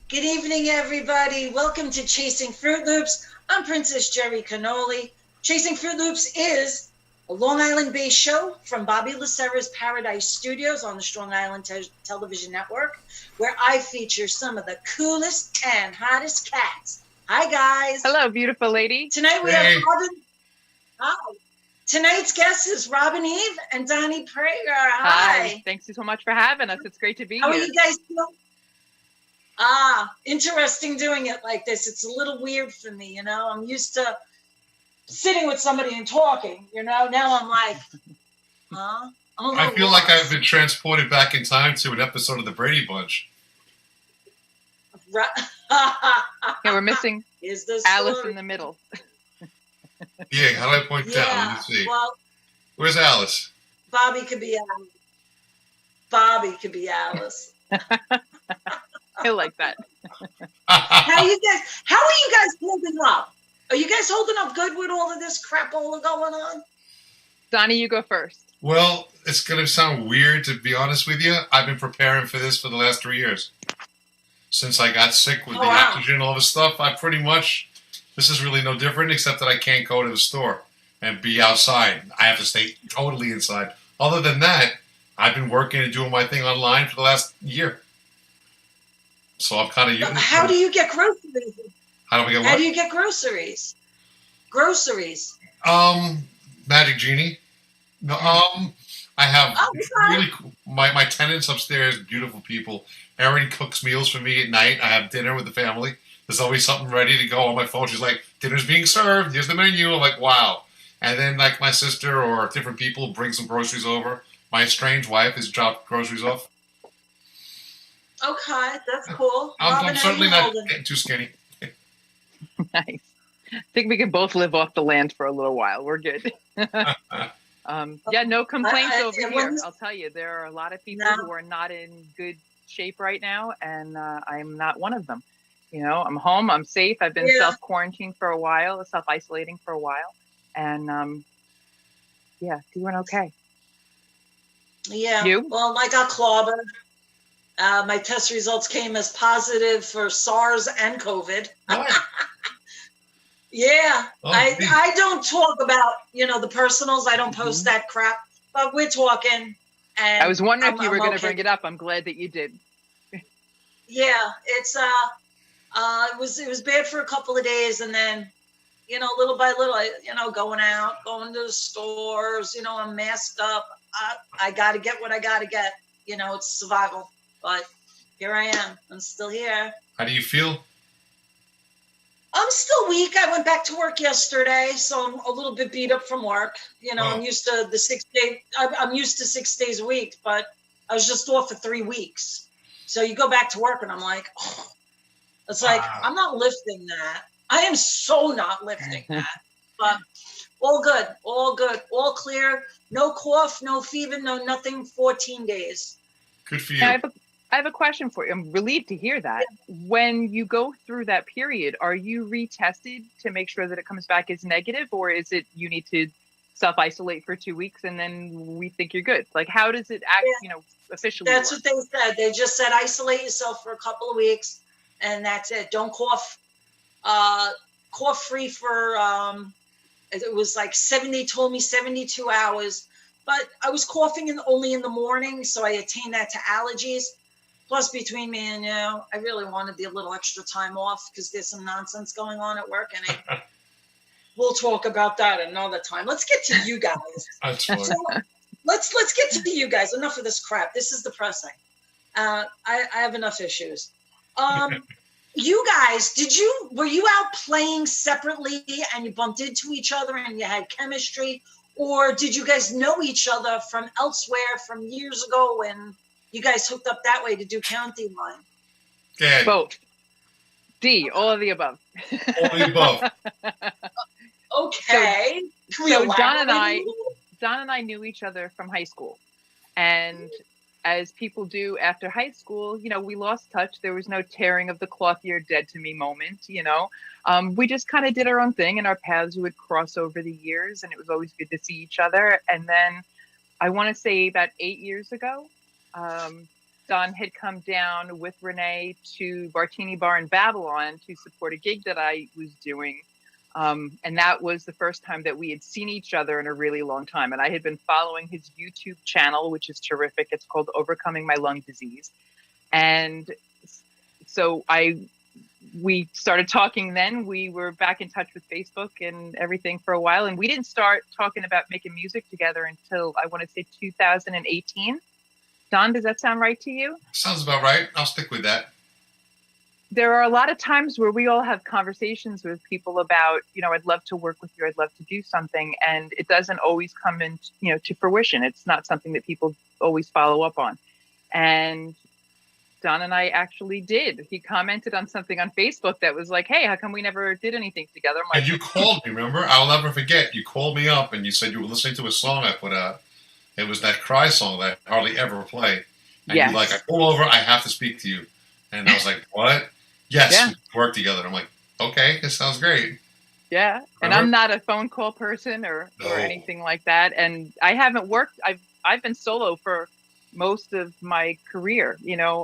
Good evening, everybody. Welcome to Chasing Fruit Loops. I'm Princess Geri Cannoli. Chasing Fruit Loops is a Long Island-based show from Bobby Lucera's Paradise Studios on the Strong Island Television Network, where I feature some of the coolest and hottest cats. Hi, guys. Hello, beautiful lady. Tonight we have Robin. Hi. Tonight's guest is Robin Eve and Donnie Prager. Hi. Thanks so much for having us. It's great to be How here. are you guys doing? Interesting doing it like this. It's a little weird for me, you know. I'm used to sitting with somebody and talking, you know. Now I'm like, huh? I feel like I've been transported back in time to an episode of the Brady Bunch. Yeah, we're missing Alice in the middle. Yeah, how do I point down? Let me see. Well, where's Alice? Bobby could be Alice. Bobby could be Alice. I like that. How are you guys holding up? Are you guys holding up good with all of this crapola going on? Donnie, you go first. Well, it's going to sound weird to be honest with you. I've been preparing for this for the last 3 years. Since I got sick with the oxygen and all this stuff, this is really no different except that I can't go to the store and be outside. I have to stay totally inside. Other than that, I've been working and doing my thing online for the last year. So I'm kind of. How do you get groceries? How do we get what? How do you get groceries? Groceries. Magic Genie. No, I have really cool, my tenants upstairs, beautiful people. Erin cooks meals for me at night. I have dinner with the family. There's always something ready to go on my phone. She's like, dinner's being served. Here's the menu. I'm like, wow. And then like my sister or different people bring some groceries over. My estrange wife has dropped groceries off. Okay, that's cool. I'm certainly not getting too skinny. Nice. I think we can both live off the land for a little while. We're good. Yeah, no complaints over here. I'll tell you, there are a lot of people who are not in good shape right now, and I'm not one of them. You know, I'm home. I'm safe. I've been self-quarantined for a while, self-isolating for a while, and doing okay. Yeah. You? Well, I got clobbered. My test results came as positive for SARS and COVID. Yeah. I don't talk about, the personals. I don't post that crap, but we're talking. And I was wondering if you were going to bring it up. I'm glad that you did. Yeah, it's it was bad for a couple of days, and then little by little, going to the stores, I'm masked up. I got to get what I got to get. It's survival. But here I am. I'm still here. How do you feel? I'm still weak. I went back to work yesterday, so I'm a little bit beat up from work. I'm used to the 6 day. I'm used to 6 days a week, but I was just off for 3 weeks. So you go back to work, and I'm like, it's like I'm not lifting that. I am so not lifting that. But all good, all clear. No cough, no fever, no nothing. 14 days. Good for you. I have a question for you. I'm relieved to hear that. Yeah. When you go through that period, are you retested to make sure that it comes back as negative, or is it you need to self-isolate for 2 weeks and then we think you're good? Like, how does it act, officially That's work? What they said. They just said isolate yourself for a couple of weeks, and that's it. Don't cough. Cough free for, it was like 72 hours. But I was coughing only in the morning, so I attained that to allergies. Plus, between me and you, I really wanted the little extra time off because there's some nonsense going on at work, and we'll talk about that another time. Let's get to you guys. That's fine. So, let's get to you guys. Enough of this crap. This is depressing. I have enough issues. You guys, were you out playing separately and you bumped into each other and you had chemistry? Or did you guys know each other from elsewhere from years ago when you guys hooked up that way to do County Line? Yeah. Both. D, all of the above. All of the above. Okay. So Don and I knew each other from high school. And as people do after high school, we lost touch. There was no tearing of the cloth, you're dead to me moment, we just kind of did our own thing, and our paths would cross over the years, and it was always good to see each other. And then I want to say about 8 years ago, Don had come down with Renee to Bartini Bar in Babylon to support a gig that I was doing. And that was the first time that we had seen each other in a really long time. And I had been following his YouTube channel, which is terrific. It's called Overcoming My Lung Disease. And so we started talking then. We were back in touch with Facebook and everything for a while. And we didn't start talking about making music together until, I want to say, 2018. Don, does that sound right to you? Sounds about right. I'll stick with that. There are a lot of times where we all have conversations with people about, I'd love to work with you. I'd love to do something. And it doesn't always come in, to fruition. It's not something that people always follow up on. And Don and I actually did. He commented on something on Facebook that was like, hey, how come we never did anything together? And you called me, remember? I'll never forget. You called me up and you said you were listening to a song I put out. It was that Cry song that I hardly ever play. And yes. You're like, I pull over, I have to speak to you. And I was like, what? Yes, yeah. We work together. I'm like, okay, this sounds great. Yeah. And I'm not a phone call person or anything like that. And I haven't worked. I've been solo for most of my career.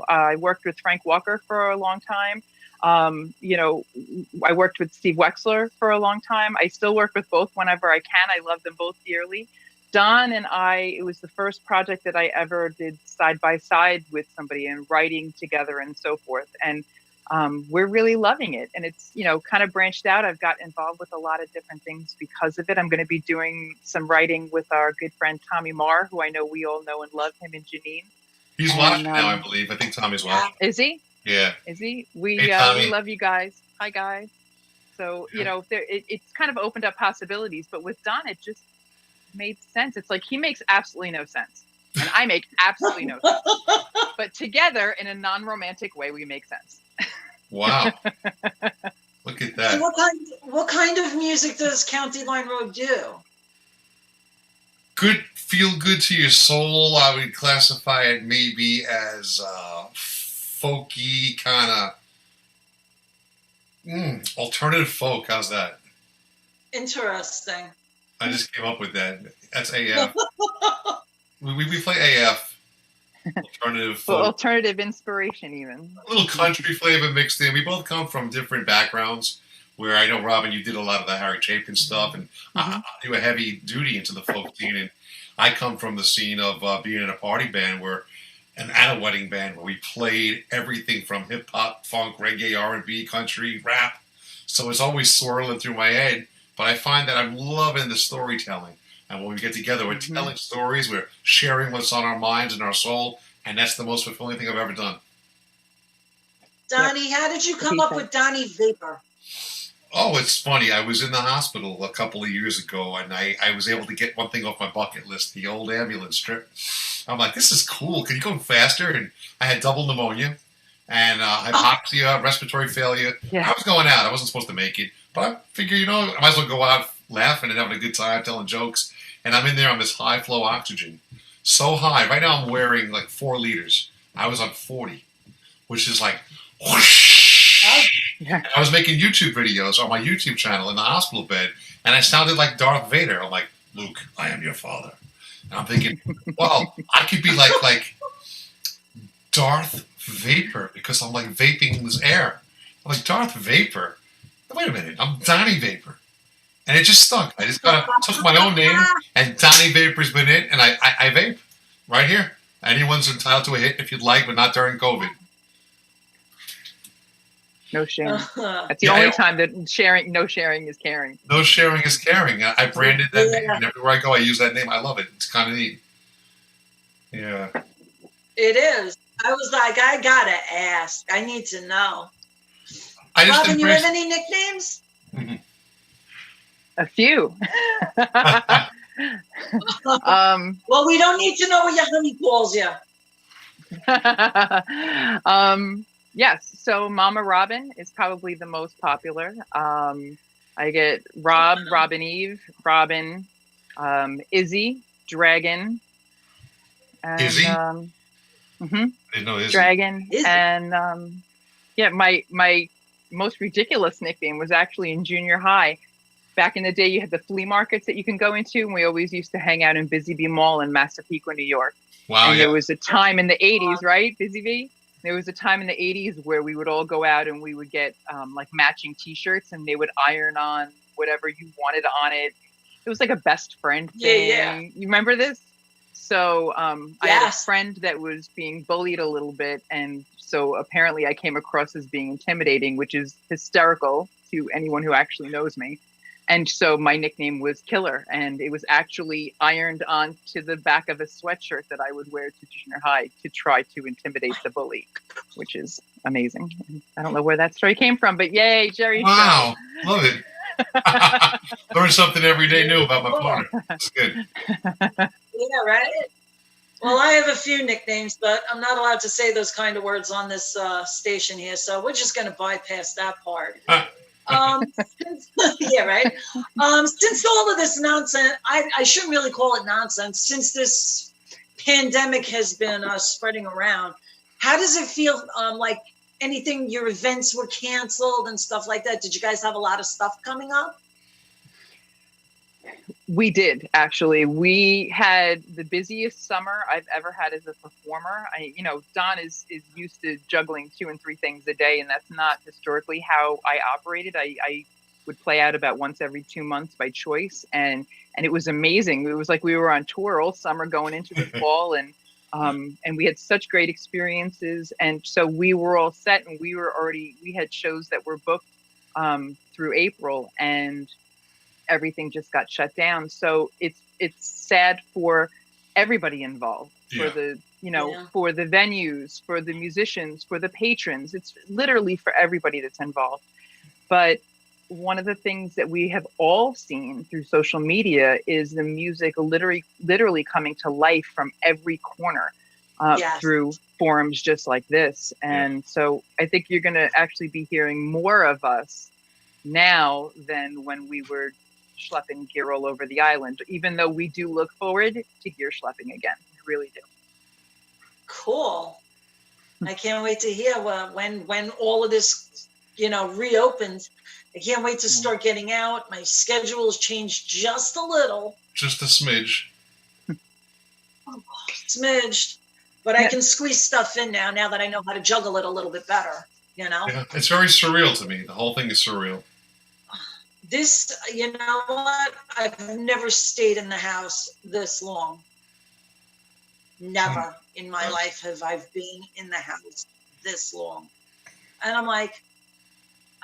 I worked with Frank Walker for a long time. I worked with Steve Wexler for a long time. I still work with both whenever I can. I love them both dearly. Don and I, it was the first project that I ever did side by side with somebody and writing together and so forth. And we're really loving it. And it's, kind of branched out. I've got involved with a lot of different things because of it. I'm going to be doing some writing with our good friend Tommy Marr, who I know we all know and love him, in Janine. He's watching now, I believe. I think Tommy's watching. Is he? Yeah. Is he? We love you guys. Hi, guys. So, it's kind of opened up possibilities. But with Don, it just made sense. It's like he makes absolutely no sense. And I make absolutely no sense. But together, in a non-romantic way, we make sense. Wow. Look at that. So what kind of music does County Line Road do? Good, feel good to your soul. I would classify it maybe as folky, kind of alternative folk. How's that? Interesting. I just came up with that. That's AF. we play AF. Alternative folk. Well, alternative inspiration, even. A little country flavor mixed in. We both come from different backgrounds. Where I know, Robin, you did a lot of the Harry Chapin stuff, and you were heavy duty into the folk scene. And I come from the scene of being in a party band and a wedding band where we played everything from hip hop, funk, reggae, R&B, country, rap. So it's always swirling through my head. But I find that I'm loving the storytelling. And when we get together, we're telling stories, we're sharing what's on our minds and our soul, and that's the most fulfilling thing I've ever done. Donnie, how did you come up with Donnie Vapor? Oh, it's funny. I was in the hospital a couple of years ago, and I was able to get one thing off my bucket list, the old ambulance trip. I'm like, this is cool. Can you go faster? And I had double pneumonia and hypoxia, respiratory failure. Yeah. I was going out. I wasn't supposed to make it. But I figure, I might as well go out laughing and having a good time, telling jokes. And I'm in there on this high-flow oxygen. So high. Right now I'm wearing like 4 liters. I was on 40, which is like whoosh. Yeah. I was making YouTube videos on my YouTube channel in the hospital bed, and I sounded like Darth Vader. I'm like, Luke, I am your father. And I'm thinking, well, I could be like Darth Vapor because I'm like vaping in this air. I'm like, Darth Vapor? Wait a minute, I'm Donnie Vapor. And it just stuck. I just took my own name, and Donnie Vapor's been it, and I vape right here. Anyone's entitled to a hit if you'd like, but not during COVID. No shame. That's the only time that no sharing is caring. No sharing is caring. I branded that name, and everywhere I go, I use that name. I love it. It's kind of neat. Yeah. It is. I was like, I gotta ask. I need to know. Robin, you have any nicknames? A few. Well, we don't need to know what your honey calls you. Yes. So Mama Robin is probably the most popular. I get Robin Eve, Robin, Izzy, Dragon. And, Izzy? I didn't know Izzy. Dragon. Izzy. And my most ridiculous nickname was actually in junior high. Back in the day, you had the flea markets that you can go into, and we always used to hang out in Busy Bee Mall in Massapequa, New York. Wow. And there was a time in the 80s, right, Busy Bee? There was a time in the 80s where we would all go out and we would get like matching T-shirts, and they would iron on whatever you wanted on it. It was like a best friend thing. Yeah. You remember this? So I had a friend that was being bullied a little bit. And so apparently I came across as being intimidating, which is hysterical to anyone who actually knows me. And so my nickname was Killer, and it was actually ironed onto the back of a sweatshirt that I would wear to junior high to try to intimidate the bully, which is amazing. I don't know where that story came from, but yay, Geri. Wow, love it. Learn something every day new about my partner. It's good. Yeah, right? Well, I have a few nicknames, but I'm not allowed to say those kind of words on this station here, so we're just going to bypass that part. Yeah, right. Since all of this nonsense, I shouldn't really call it nonsense. Since this pandemic has been spreading around, how does it feel? Like anything, your events were canceled and stuff like that. Did you guys have a lot of stuff coming up? We did, actually. We had the busiest summer I've ever had as a performer. Don is used to juggling 2 and 3 things a day, and that's not historically how I operated. I would play out about once every 2 months by choice, and it was amazing. It was like we were on tour all summer going into the fall, and we had such great experiences. And so we were all set, and we had shows that were booked through April, and everything just got shut down. So it's sad for everybody involved, for the for the venues, for the musicians, for the patrons. It's literally for everybody that's involved. But one of the things that we have all seen through social media is the music literally coming to life from every corner through forums just like this. And so I think you're going to actually be hearing more of us now than when we were schlepping gear all over the island, even though we do look forward to gear schlepping again. We really do. Cool. I can't wait to hear when all of this, reopens. I can't wait to start getting out. My schedule has changed just a little. Just a smidge. Smidged. But I can squeeze stuff in now that I know how to juggle it a little bit better, Yeah, it's very surreal to me. The whole thing is surreal. This, you know what? I've never stayed in the house this long. Never in my life have I been in the house this long. And I'm like,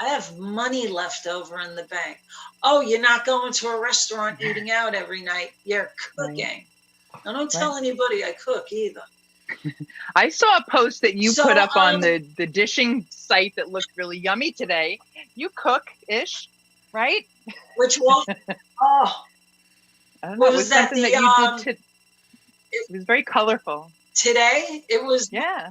I have money left over in the bank. Oh, you're not going to a restaurant eating out every night. You're cooking. Now, don't tell anybody I cook either. I saw a post that you put up on the dishing site that looked really yummy today. You cook-ish. Right? Which one? Oh, I don't know. It was something that you did. It was very colorful. Today, it was. Yeah.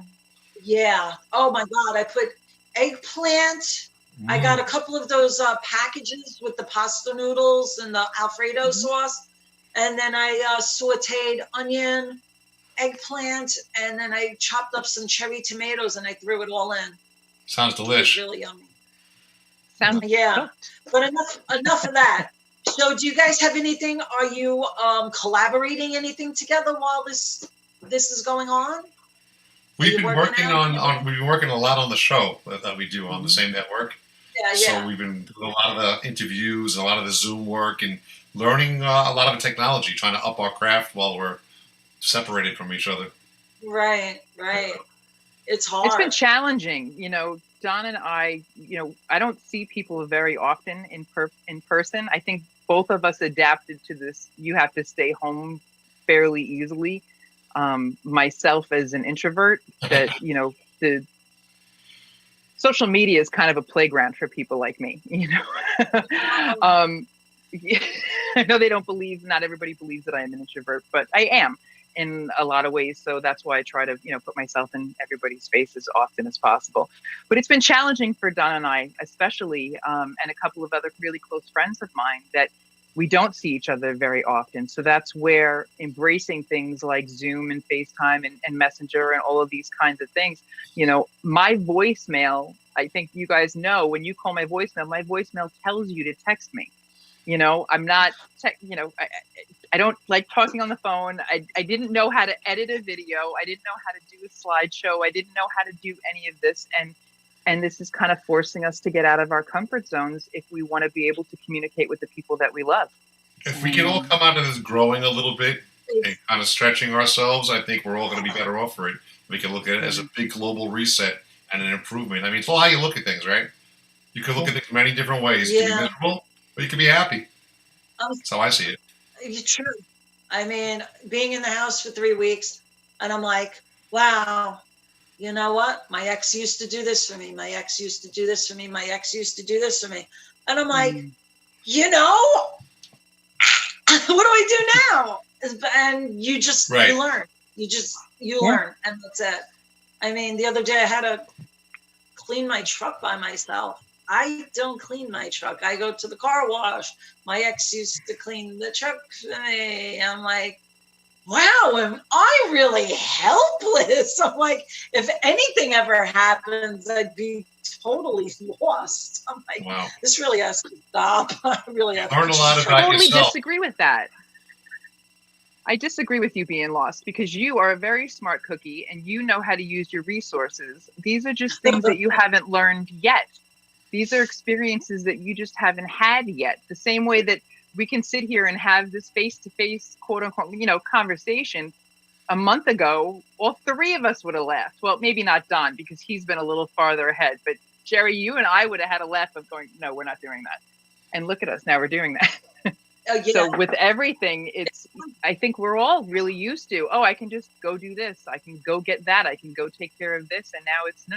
Yeah. Oh my God! I put eggplant. I got a couple of those packages with the pasta noodles and the Alfredo sauce, and then I sautéed onion, eggplant, and then I chopped up some cherry tomatoes and I threw it all in. Sounds delicious. It was really yummy. But enough of that. So do you guys have anything? Are you collaborating anything together while this is going on? We've been working a lot on the show that we do on the same network. So we've been doing a lot of the interviews, a lot of the Zoom work, and learning a lot of the technology, trying to up our craft while we're separated from each other. Right. It's hard. It's been challenging, Don and I, I don't see people very often in person. I think both of us adapted to this. You have to stay home fairly easily. Myself as an introvert, that, the social media is kind of a playground for people like me, I know not everybody believes that I am an introvert, but I am in a lot of ways. So that's why I try to, put myself in everybody's face as often as possible. But it's been challenging for Don and I, especially, and a couple of other really close friends of mine, that we don't see each other very often. So that's where embracing things like Zoom and FaceTime and Messenger and all of these kinds of things, my voicemail, I think you guys know, when you call my voicemail tells you to text me. I'm not, I don't like talking on the phone. I didn't know how to edit a video. I didn't know how to do a slideshow. I didn't know how to do any of this. And this is kind of forcing us to get out of our comfort zones if we want to be able to communicate with the people that we love. If we can all come out of this growing a little bit and kind of stretching ourselves, I think we're all going to be better off for it. We can look at it as a big global reset and an improvement. I mean, it's all how you look at things, right? You can look at things many different ways. You can be miserable, or you can be happy. That's how I see it. It's true. I mean, being in the house for 3 weeks, and I'm like, wow, you know what? My ex used to do this for me. My ex used to do this for me. My ex used to do this for me. And I'm like, you know, what do I do now? And you just, you learn. You learn, and that's it. I mean, the other day I had to clean my truck by myself. I don't clean my truck. I go to the car wash. My ex used to clean the truck for me. I'm like, wow, am I really helpless? I'm like, if anything ever happens, I'd be totally lost. I'm like, wow, this really has to stop. I really have to learn a lot about yourself. I totally yourself. Disagree with that. I disagree with you being lost, because you are a very smart cookie and you know how to use your resources. These are just things that you haven't learned yet. These are experiences that you just haven't had yet. The same way that we can sit here and have this face-to-face, quote unquote, conversation. A month ago, all three of us would have laughed. Well, maybe not Don, because he's been a little farther ahead. But Geri, you and I would have had a laugh of going, no, we're not doing that. And look at us, now we're doing that. So with everything, I think we're all really used to, I can just go do this. I can go get that. I can go take care of this. And now it's,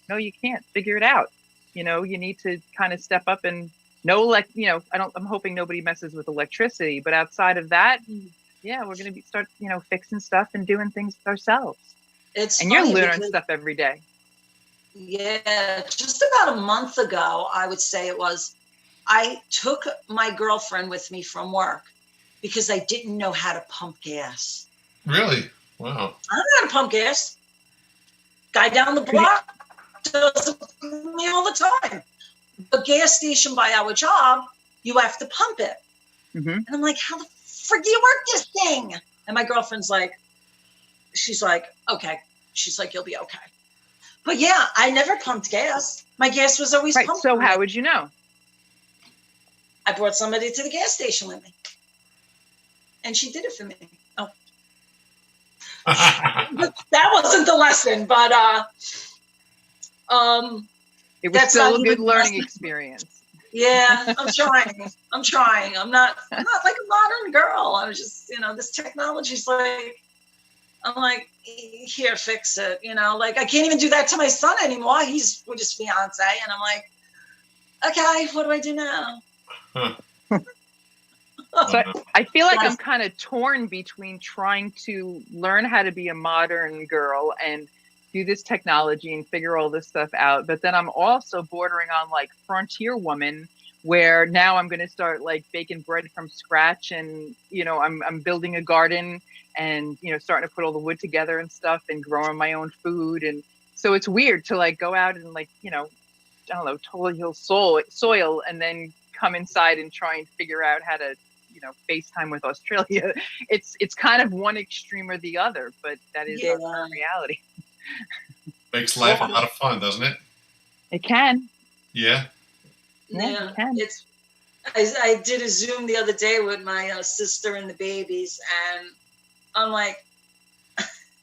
no, you can't. Figure it out. You need to kind of step up and I'm hoping nobody messes with electricity, but outside of that, we're going to start, fixing stuff and doing things ourselves. And you're learning stuff every day. Yeah. Just about a month ago, I would say it was, I took my girlfriend with me from work because I didn't know how to pump gas. Really? Wow. I don't know how to pump gas. Guy down the block does it for me all the time. The gas station by our job, you have to pump it. Mm-hmm. And I'm like, how the frick do you work this thing? And my girlfriend's like, she's like, okay. She's like, you'll be okay. But yeah, I never pumped gas. My gas was always pumped. So how would you know? I brought somebody to the gas station with me. And she did it for me. Oh. That wasn't the lesson, but it was still a good learning experience. Yeah, I'm trying. I'm not like a modern girl. I was just, this technology's like, I'm like, here, fix it. Like I can't even do that to my son anymore. He's with his fiance. And I'm like, okay, what do I do now? So I feel like I'm kind of torn between trying to learn how to be a modern girl and do this technology and figure all this stuff out. But then I'm also bordering on like frontier woman, where now I'm going to start like baking bread from scratch. And, I'm building a garden and, starting to put all the wood together and stuff and growing my own food. And so it's weird to like go out and like, totally heal soil and then come inside and try and figure out how to, FaceTime with Australia. It's kind of one extreme or the other, but that is our current reality. Makes life a lot of fun, doesn't it? It can. Yeah. Yeah. It can. I did a Zoom the other day with my sister and the babies, and I'm like,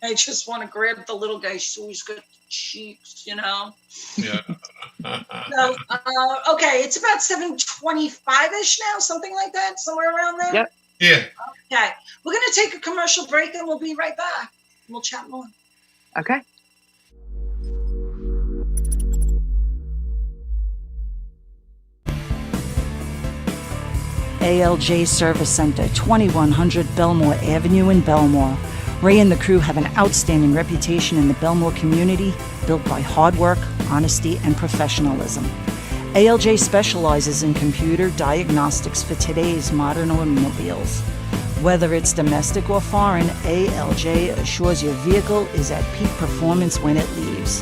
I just want to grab the little guy. She's always got cheeks, Yeah. So, okay, it's about 7:25-ish now, something like that, somewhere around there. Yep. Yeah. Okay, we're gonna take a commercial break, and we'll be right back. We'll chat more. Okay. ALJ Service Center, 2100 Belmore Avenue in Belmore. Ray and the crew have an outstanding reputation in the Belmore community, built by hard work, honesty, and professionalism. ALJ specializes in computer diagnostics for today's modern automobiles. Whether it's domestic or foreign, ALJ assures your vehicle is at peak performance when it leaves.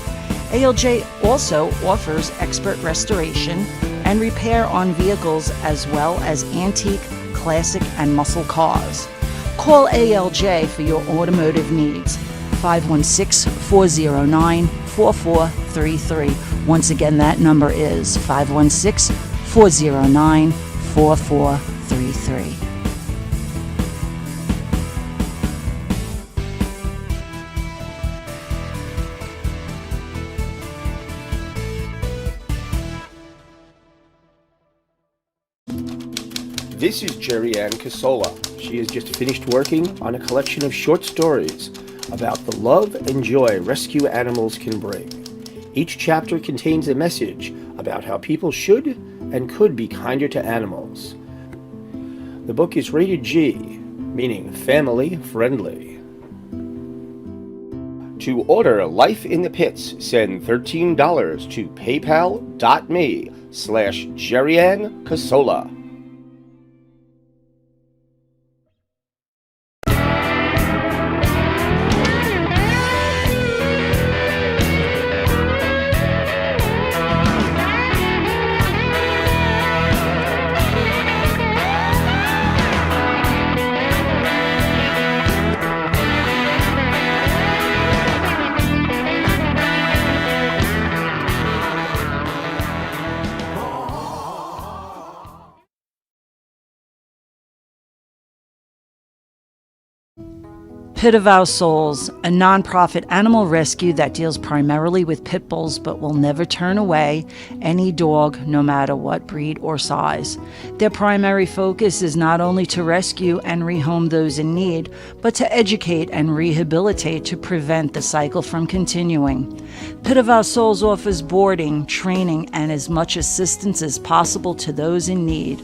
ALJ also offers expert restoration and repair on vehicles as well as antique, classic, and muscle cars. Call ALJ for your automotive needs. 516-409-4433. Once again, that number is 516-409-4433. This is Geri Cannoli. She has just finished working on a collection of short stories about the love and joy rescue animals can bring. Each chapter contains a message about how people should and could be kinder to animals. The book is rated G, meaning family friendly. To order Life in the Pits, send $13 to paypal.me/Geri Cannoli. Pit of Our Souls, a nonprofit animal rescue that deals primarily with pit bulls but will never turn away any dog, no matter what breed or size. Their primary focus is not only to rescue and rehome those in need, but to educate and rehabilitate to prevent the cycle from continuing. Pit of Our Souls offers boarding, training, and as much assistance as possible to those in need.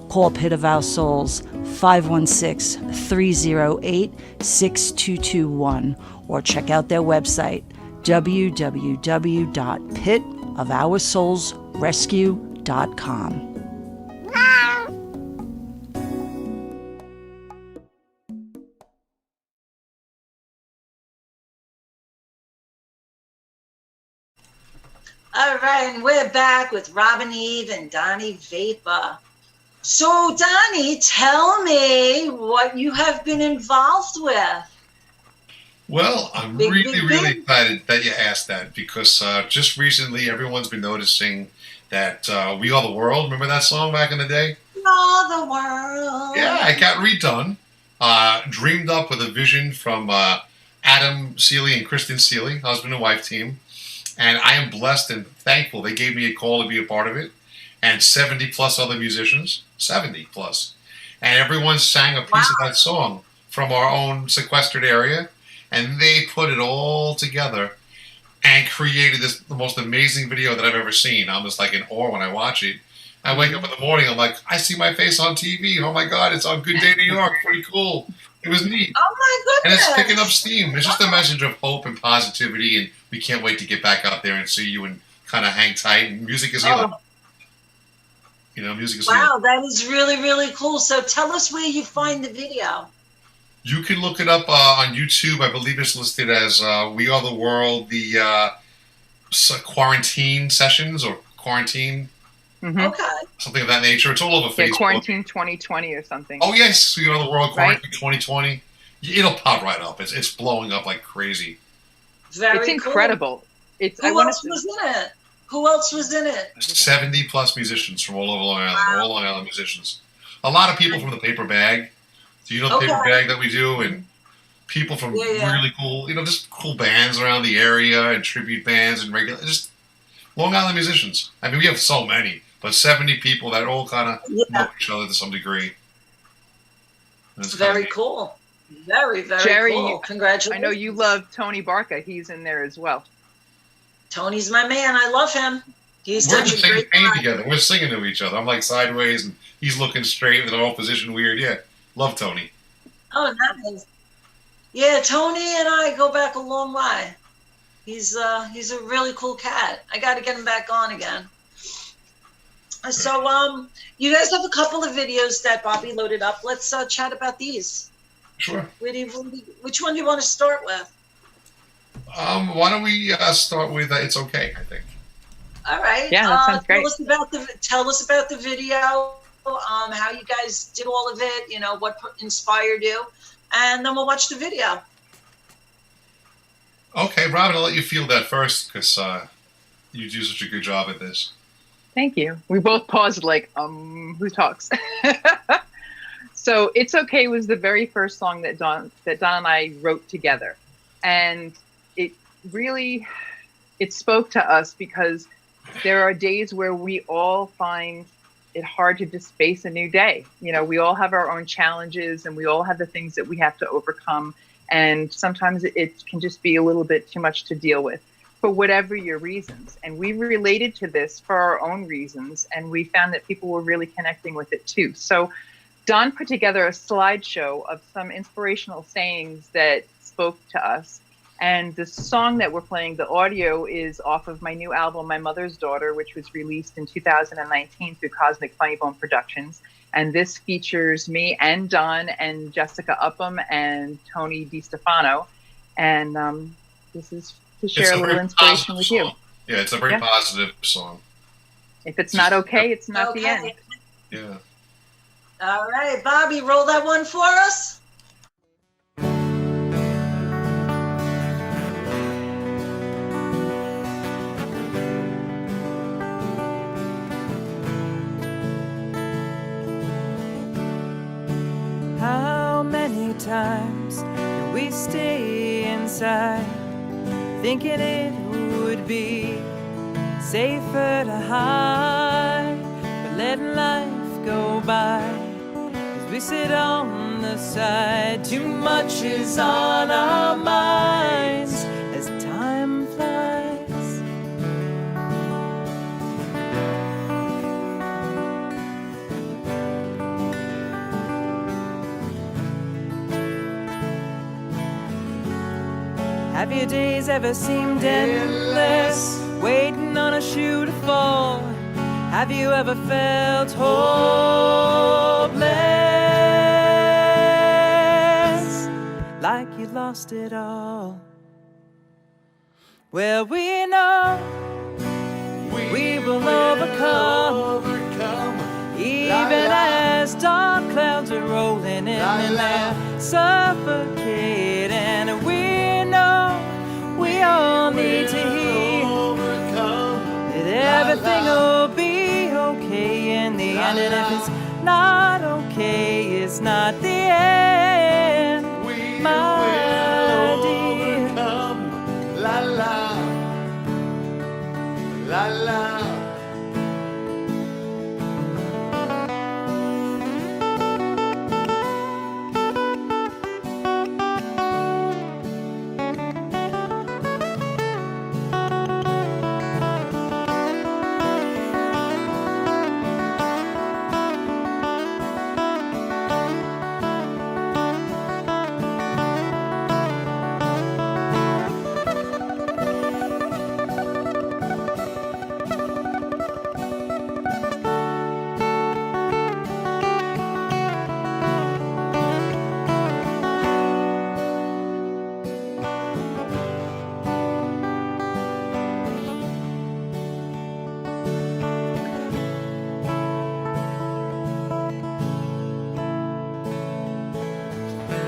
Call Pit of Our Souls 516-308-6221 or check out their website www.pitofoursoulsrescue.com. All right, and we're back with Robin Eve and Donnie Vapor. So, Donnie, tell me what you have been involved with. Well, I'm really excited that you asked that because just recently everyone's been noticing that We Are the World, remember that song back in the day? We Are the World. Yeah, it got redone. Dreamed up with a vision from Adam Seeley and Kristen Seeley, husband and wife team. And I am blessed and thankful they gave me a call to be a part of it. And 70 plus other musicians, 70 plus. And everyone sang a piece of that song from our own sequestered area. And they put it all together and created the most amazing video that I've ever seen. I'm just like in awe when I watch it. I wake up in the morning, I'm like, I see my face on TV. Oh my God, it's on Good Day New York. Pretty cool. It was neat. Oh my goodness. And it's picking up steam. It's just a message of hope and positivity. And we can't wait to get back out there and see you and kind of hang tight. And music is healing. You know, music is wow, that is really, really cool. So tell us where you find the video. You can look it up on YouTube. I believe it's listed as We Are the World, the quarantine sessions or quarantine. Mm-hmm. Okay. Something of that nature. It's all over Facebook. Quarantine 2020 or something. Oh, yes. We Are the World, Quarantine 2020. It'll pop right up. It's blowing up like crazy. Very cool. It's incredible. Who else was in it? Who else was in it? 70 plus musicians from all over Long Island. Wow. All Long Island musicians. A lot of people from the Paper Bag. Do you know the Paper Bag that we do? And people from really cool, just cool bands around the area and tribute bands and regular, just Long Island musicians. I mean, we have so many, but 70 people that all kind of know each other to some degree. Very cool. Very, very Geri, cool. Congratulations. I know you love Tony Barca. He's in there as well. Tony's my man. I love him. We're just singing pain together. We're singing to each other. I'm like sideways, and he's looking straight with an all position weird. Yeah, love Tony. Oh, nice. Yeah, Tony and I go back a long way. He's a really cool cat. I got to get him back on again. So, you guys have a couple of videos that Bobby loaded up. Let's chat about these. Sure. Which one do you want to start with? Why don't we start with It's Okay, I think. All right. Yeah, that sounds great. Tell us about the video, how you guys did all of it, you know, what inspired you, and then we'll watch the video. Okay, Robin, I'll let you feel that first because you do such a good job at this. Thank you. We both paused like, who talks? So It's Okay was the very first song that Don and I wrote together. And it spoke to us because there are days where we all find it hard to just face a new day. You know, we all have our own challenges and we all have the things that we have to overcome. And sometimes it can just be a little bit too much to deal with for whatever your reasons. And we related to this for our own reasons. And we found that people were really connecting with it too. So Don put together a slideshow of some inspirational sayings that spoke to us. And the song that we're playing, the audio is off of my new album, My Mother's Daughter, which was released in 2019 through Cosmic Funny Bone Productions. And this features me and Don and Jessica Upham and Tony DiStefano. And this is to share a little inspiration with you. Yeah, it's a very positive song. If it's not okay, it's not the end. Yeah. All right, Bobby, roll that one for us. How many times do we stay inside, thinking it would be safer to hide, but letting life go by as we sit on the side. Too much is on our minds as time flies. Have your days ever seemed endless, waiting on a shoe to fall? Have you ever felt hopeless, like you lost it all? Well, we know we will overcome, even as dark clouds are rolling in and they're suffocating. And we know we all need to hear that everything will be okay in the end. And if it's not okay, it's not the end, my dear. La la, la la.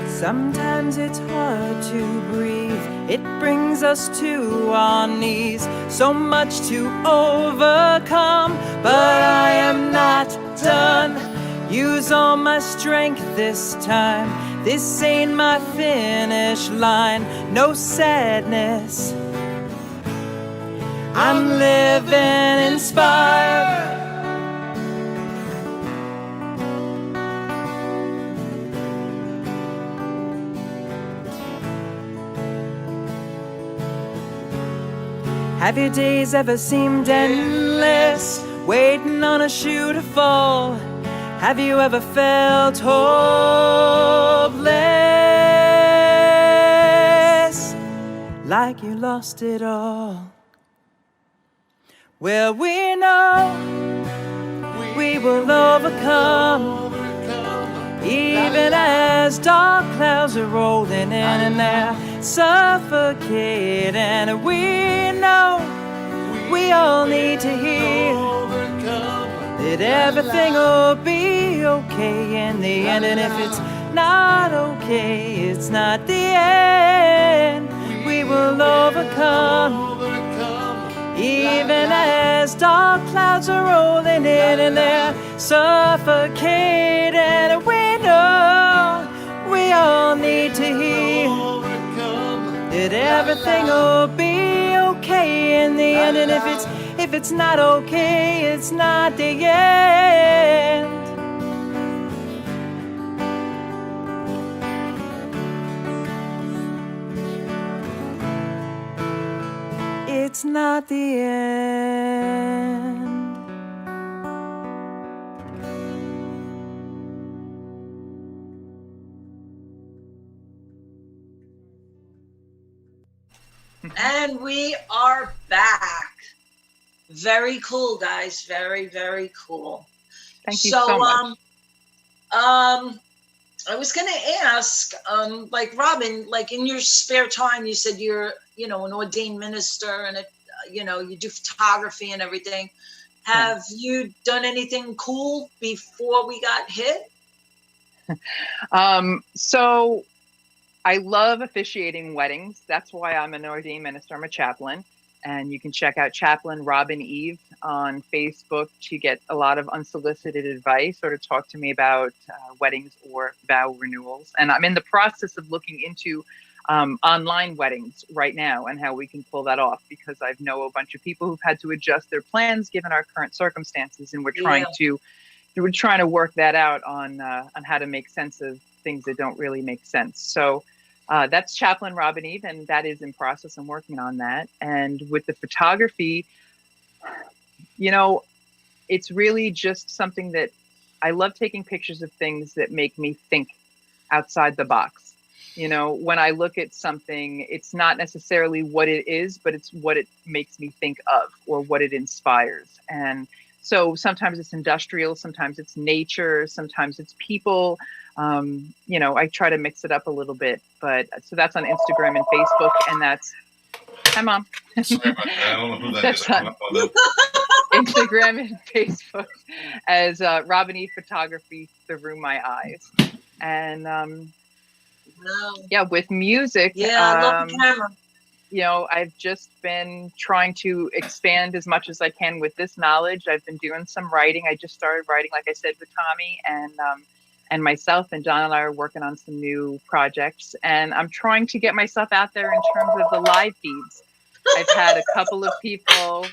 Sometimes it's hard to breathe, it brings us to our knees. So much to overcome, but I am not done. Use all my strength this time, this ain't my finish line. No sadness, I'm living inspired. Have your days ever seemed endless, waiting on a shoe to fall? Have you ever felt hopeless, like you lost it all? Well, we know we will overcome, even as dark clouds are rolling in and they're suffocating. And we know we all need to hear that everything will be okay in the end. And if it's not okay, it's not the end. We will overcome. Even as dark clouds are rolling in and they're suffocating, we know we all need to hear that everything will be okay in the end. And if it's not okay, it's not the end. It's not the end. And we are back. Very cool, guys. Very, very cool. Thank you so much. I was going to ask, like Robin, like in your spare time, you said you're, an ordained minister and, you do photography and everything. Have you done anything cool before we got hit? So I love officiating weddings. That's why I'm an ordained minister. I'm a chaplain. And you can check out Chaplain Robin Eve on Facebook to get a lot of unsolicited advice or to talk to me about weddings or vow renewals. And I'm in the process of looking into online weddings right now and how we can pull that off, because I know a bunch of people who've had to adjust their plans given our current circumstances, and we're trying to work that out on how to make sense of things that don't really make sense. So that's Chaplain Robin Eve, and that is in process. I'm working on that. And with the photography, it's really just something that I love, taking pictures of things that make me think outside the box. When I look at something, it's not necessarily what it is, but it's what it makes me think of or what it inspires. And so sometimes it's industrial, sometimes it's nature, sometimes it's people. I try to mix it up a little bit, but so that's on Instagram and Facebook, and that's, hi Mom. Sorry about that. I don't know who that that's is. on Instagram and Facebook as Robin Eve Photography Through My Eyes. And with music, I love the camera. I've just been trying to expand as much as I can with this knowledge. I've been doing some writing. I just started writing, like I said, with Tommy and myself, and John and I are working on some new projects. And I'm trying to get myself out there in terms of the live feeds. I've had a couple of people.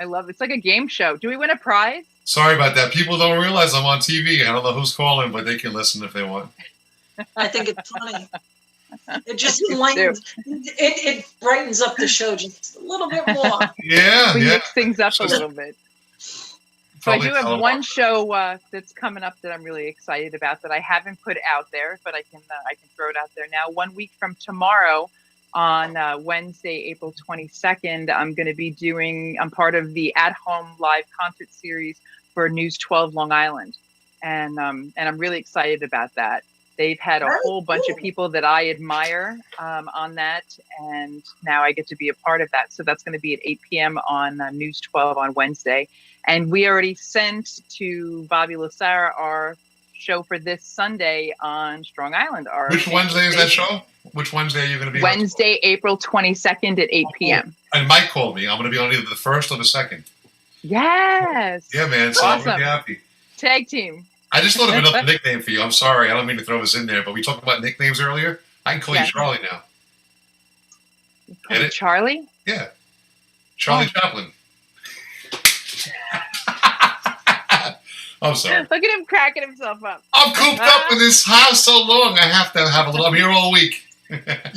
I love it. It's like a game show. Do we win a prize? Sorry about that. People don't realize I'm on TV. I don't know who's calling, but they can listen if they want. I think it's funny. It just lightens, it brightens up the show just a little bit more. We mix things up a little bit. So I do have one show that's coming up that I'm really excited about that I haven't put out there, but I can throw it out there now. 1 week from tomorrow, on Wednesday, April 22nd, I'm part of the at-home live concert series for News 12 Long Island, and I'm really excited about that. They've had a whole bunch of people that I admire on that, and now I get to be a part of that. So that's going to be at 8 p.m. on News 12 on Wednesday. And we already sent to Bobby Lasara our show for this Sunday on Strong Island. Which Wednesday is that show? Which Wednesday are you going to be Wednesday, April 22nd at 8 p.m. And Mike called me. I'm going to be on either the 1st or the 2nd. Yes. Yeah, man. So awesome. I'm really happy. Tag team. I just thought of another nickname for you. I'm sorry. I don't mean to throw this in there, but we talked about nicknames earlier. I can call you Charlie now. Get it? Charlie? Yeah. Charlie Chaplin. I'm sorry. Look at him cracking himself up. I'm cooped up in this house so long. I have to have a little. I'm here all week.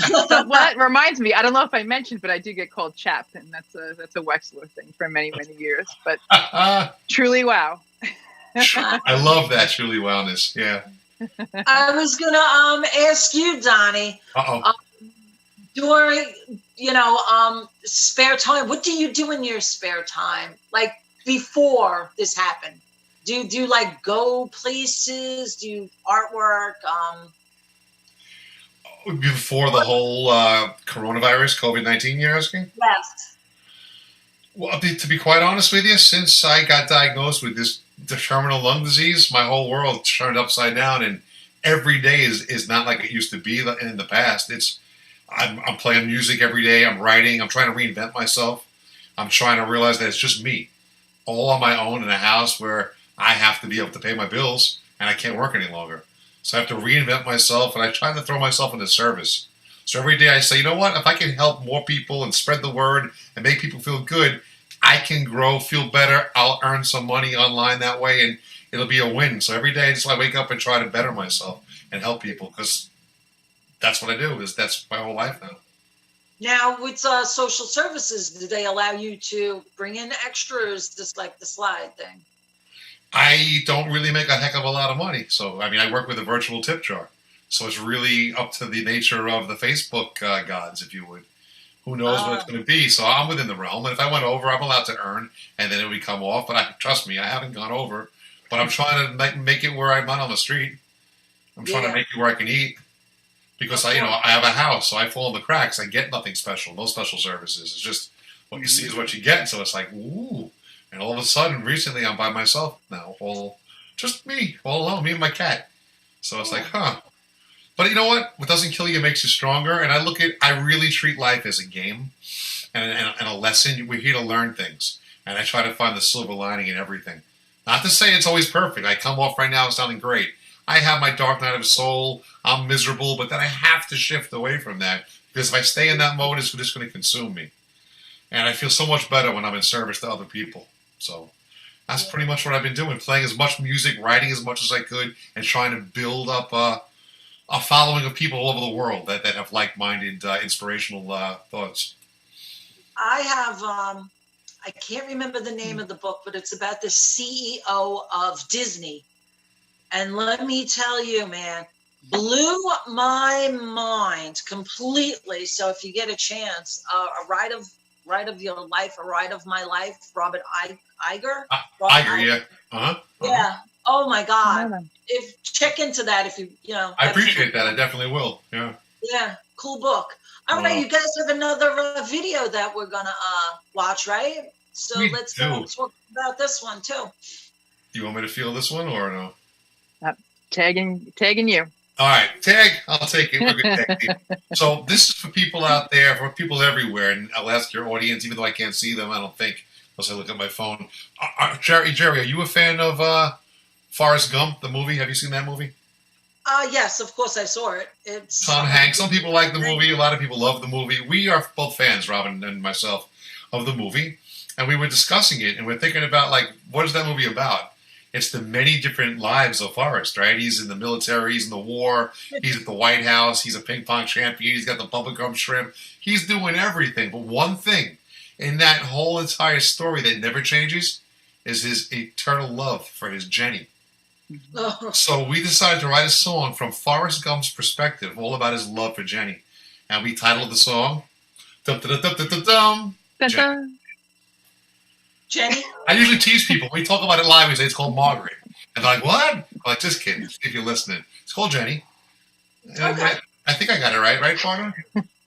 What reminds me, I don't know if I mentioned, but I do get called Chap, and that's a Wexler thing for many, many years. But truly, wow. I love that truly wowness. Yeah. I was gonna ask you, Donnie. During spare time, what do you do in your spare time? Like before this happened, do you like go places? Do you artwork? Before the whole coronavirus, COVID-19, you're asking? Yes. Well, to be quite honest with you, since I got diagnosed with this terminal lung disease, my whole world turned upside down, and every day is not like it used to be in the past. I'm playing music every day. I'm writing. I'm trying to reinvent myself. I'm trying to realize that it's just me, all on my own in a house where I have to be able to pay my bills, and I can't work any longer. So I have to reinvent myself, and I try to throw myself into service. So every day I say, you know what? If I can help more people and spread the word and make people feel good, I can grow, feel better. I'll earn some money online that way, and it'll be a win. So every day I just wake up and try to better myself and help people, because that's what I do. That's my whole life now. Now, with social services, do they allow you to bring in extras, just like the slide thing? I don't really make a heck of a lot of money. So, I mean, I work with a virtual tip jar. So it's really up to the nature of the Facebook gods, if you would. Who knows what it's going to be? So I'm within the realm. And if I went over, I'm allowed to earn, and then it would come off. But trust me, I haven't gone over. But I'm trying to make it where I'm not on the street. I'm trying to make it where I can eat. Because I have a house, so I fall in the cracks. I get nothing special, no special services. It's just what you see is what you get. So it's like, ooh. And all of a sudden, recently, I'm by myself now. Just me, all alone, me and my cat. So it's like, huh. But you know what? What doesn't kill you makes you stronger. And I really treat life as a game and a lesson. We're here to learn things. And I try to find the silver lining in everything. Not to say it's always perfect. I come off right now sounding great. I have my dark night of the soul. I'm miserable, but then I have to shift away from that, because if I stay in that mode, it's just going to consume me. And I feel so much better when I'm in service to other people. So that's pretty much what I've been doing, playing as much music, writing as much as I could, and trying to build up a following of people all over the world that have like-minded, inspirational thoughts. I have, I can't remember the name of the book, but it's about the CEO of Disney. And let me tell you, man, blew my mind completely. So if you get a chance, a ride of your life, a ride of my life, Robert Iger. Iger, yeah. Uh-huh. Yeah. Oh my God. Check into that if you I appreciate that. I definitely will. Yeah. Yeah. Cool book. All right, you guys have another video that we're gonna watch, right? So let's talk about this one too. Do you want me to feel this one or no? Tagging you. All right, tag. I'll take it. We're good tag team. So this is for people out there, for people everywhere, and I'll ask your audience, even though I can't see them, I don't think, unless I look at my phone. Jerry, are you a fan of Forrest Gump, the movie? Have you seen that movie? Yes, of course I saw it. It's Tom Hanks. Some people like the movie. A lot of people love the movie. We are both fans, Robin and myself, of the movie, and we were discussing it, and we're thinking about, what is that movie about? It's the many different lives of Forrest, right? He's in the military, he's in the war, he's at the White House, he's a ping pong champion, he's got the bubblegum shrimp. He's doing everything. But one thing in that whole entire story that never changes is his eternal love for his Jenny. So we decided to write a song from Forrest Gump's perspective, all about his love for Jenny. And we titled the song, Jenny. Jenny? I usually tease people. When we talk about it live, we say it's called Margaret. And they're like, what? I'm like, just kidding, if you're listening. It's called Jenny. Okay. I think I got it right? Right, Fargo?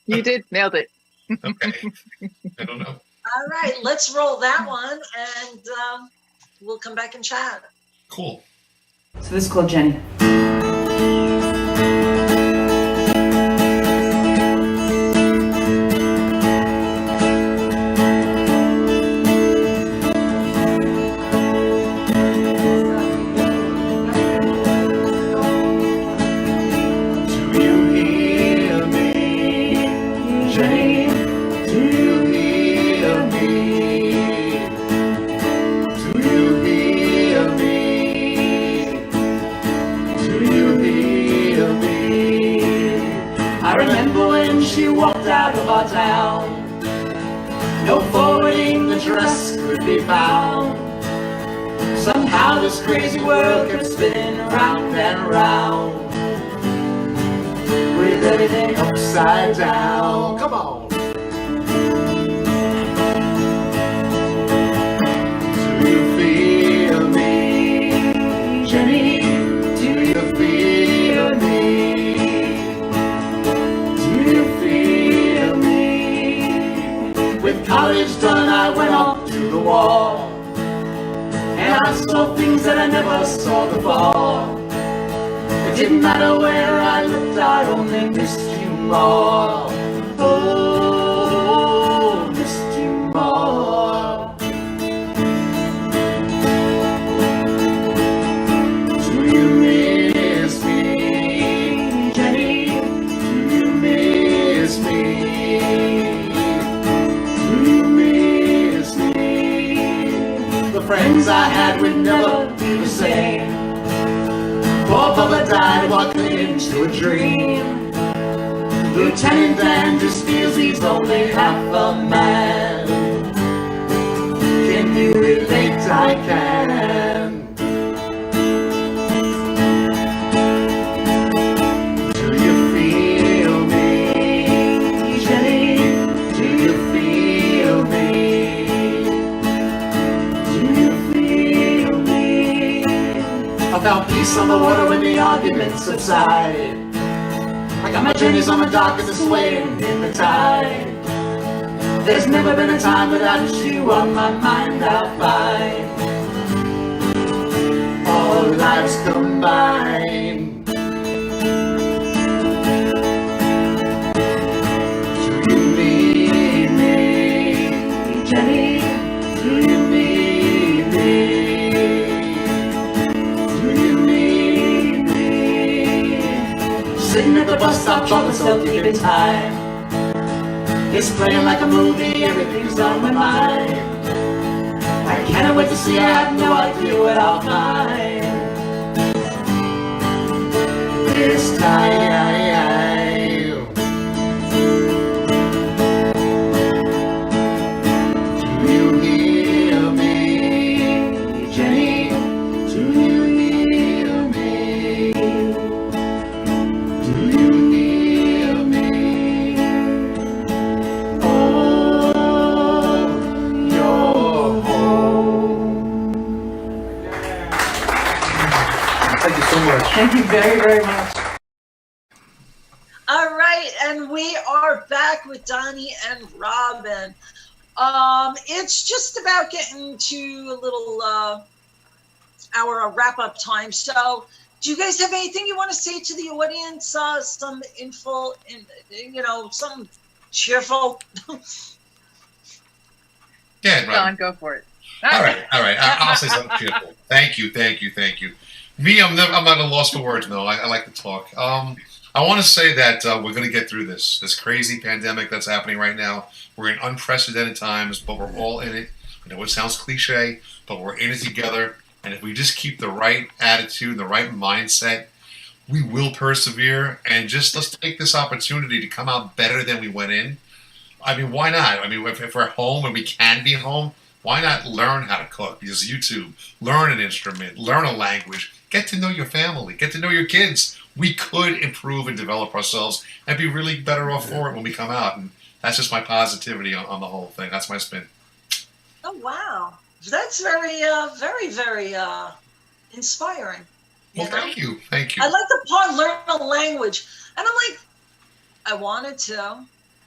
You did. Nailed it. Okay. I don't know. All right, let's roll that one, and we'll come back and chat. Cool. So this is called Jenny. No forwarding the dress could be found. Somehow this crazy world kept spinning around and around, with everything upside down. Come on. Do you feel me, Jenny? Do you feel me? Do you feel me? With college done, I went off wall. And I saw things that I never saw before. It didn't matter where I looked, I only missed you more. Oh, missed you more. Do you miss me, Jenny? Do you miss me? Do you miss me? The friends I had would never be the same. Poor Bubba died walking into a dream. Lieutenant Dan just feels he's only half a man. Can you relate? I can. Do you feel me, Jenny? Do you feel me? Do you feel me? I found peace on the water when the arguments subside. I got my journeys on the dock and the swaying in the tide. There's never been a time without you on my mind. I'll find all lives combined. Do you need me, Jenny? Do you need me? Do you need me? Sitting at the bus stop, trying to still keep in time. It's playing like a movie, everything's on my mind. I can't wait to see, I have no idea what I'll find. This time. Do you hear me, Jenny? Do you hear me? Do you hear me? Oh, you're home. Thank you so much. Thank you very, very much. All right, and we are back with Donnie and Robin. It's just about getting to a little our wrap-up time. So, do you guys have anything you want to say to the audience? Some info, something cheerful. Yeah, Robin. Don, go for it. All right. I'll say something cheerful. Thank you. Me, I'm not at a loss for words. No, I like to talk. I want to say that we're going to get through this crazy pandemic that's happening right now. We're in unprecedented times, but we're all in it. I know it sounds cliche, but we're in it together. And if we just keep the right attitude, the right mindset, we will persevere. And just let's take this opportunity to come out better than we went in. I mean, why not? I mean, if we're home and we can be home, why not learn how to cook? Use YouTube, learn an instrument, learn a language, get to know your family, get to know your kids. We could improve and develop ourselves and be really better off for it when we come out. And that's just my positivity on the whole thing. That's my spin. Oh, wow. That's very, very inspiring. Well, thank you. I like the part learn a language. And I'm like, I wanted to,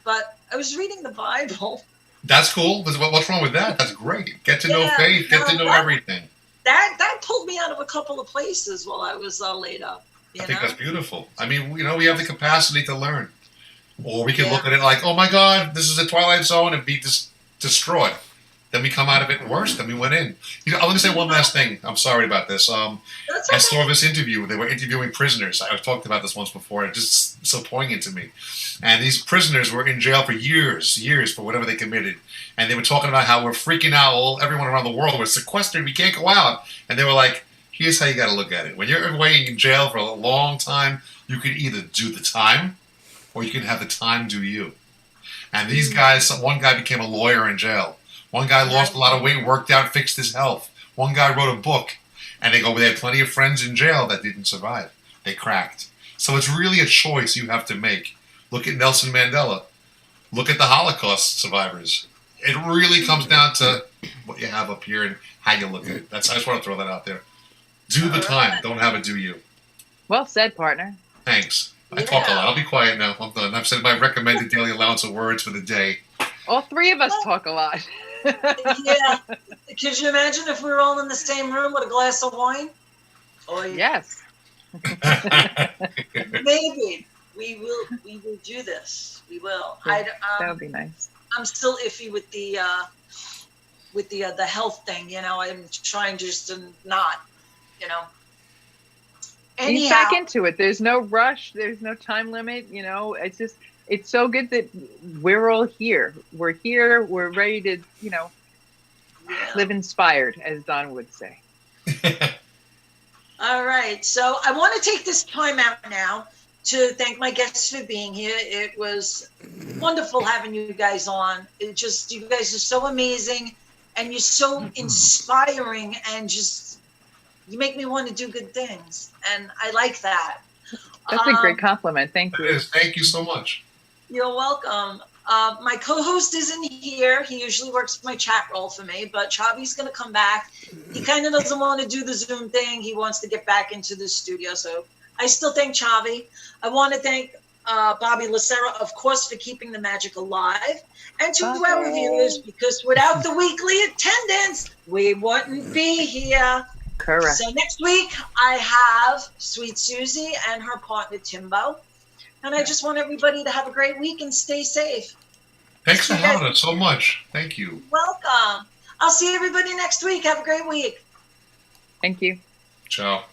but I was reading the Bible. That's cool. What's wrong with that? That's great. Get to know faith. Get to know everything. That pulled me out of a couple of places while I was laid up. I think that's beautiful. I mean, we have the capacity to learn. Or we can look at it like, oh my God, this is a Twilight Zone and be destroyed. Then we come out of it worse than we went in. I'm going to say one last thing. I'm sorry about this. I saw this interview. They were interviewing prisoners. I've talked about this once before. It's just so poignant to me. And these prisoners were in jail for years for whatever they committed. And they were talking about how we're freaking out. Everyone around the world, we're sequestered. We can't go out. And they were like, here's how you got to look at it. When you're waiting in jail for a long time, you can either do the time or you can have the time do you. And these guys, one guy became a lawyer in jail. One guy lost a lot of weight, worked out, fixed his health. One guy wrote a book. And they had plenty of friends in jail that didn't survive. They cracked. So it's really a choice you have to make. Look at Nelson Mandela. Look at the Holocaust survivors. It really comes down to what you have up here and how you look at it. I just want to throw that out there. Do the time. Don't have it do you. Well said, partner. Thanks. I talk a lot. I'll be quiet now. I'm done. I've said my recommended daily allowance of words for the day. All three of us talk a lot. Yeah. Could you imagine if we were all in the same room with a glass of wine? Oh, Yes. Maybe we will do this. We will. Yeah, that would be nice. I'm still iffy with the health thing. You know, I'm trying just to not. You know. Anyhow, Ease back into it. There's no rush. There's no time limit. You know, it's so good that we're all here. We're here. We're ready to, you know, live inspired, as Don would say. All right. So I want to take this time out now to thank my guests for being here. It was wonderful having you guys on. You guys are so amazing, and you're so inspiring, and you make me want to do good things, and I like that. That's a great compliment. Thank you. It is. Thank you so much. You're welcome. My co-host isn't here. He usually works my chat role for me, but Chavi's going to come back. He kind of doesn't want to do the Zoom thing. He wants to get back into the studio, so I still thank Chavi. I want to thank Bobby Lacera, of course, for keeping the magic alive, and to our viewers, because without the weekly attendance, we wouldn't be here. Correct. So next week, I have Sweet Susie and her partner, Timbo. And I just want everybody to have a great week and stay safe. Thanks for having us so much. Thank you. Welcome. I'll see everybody next week. Have a great week. Thank you. Ciao.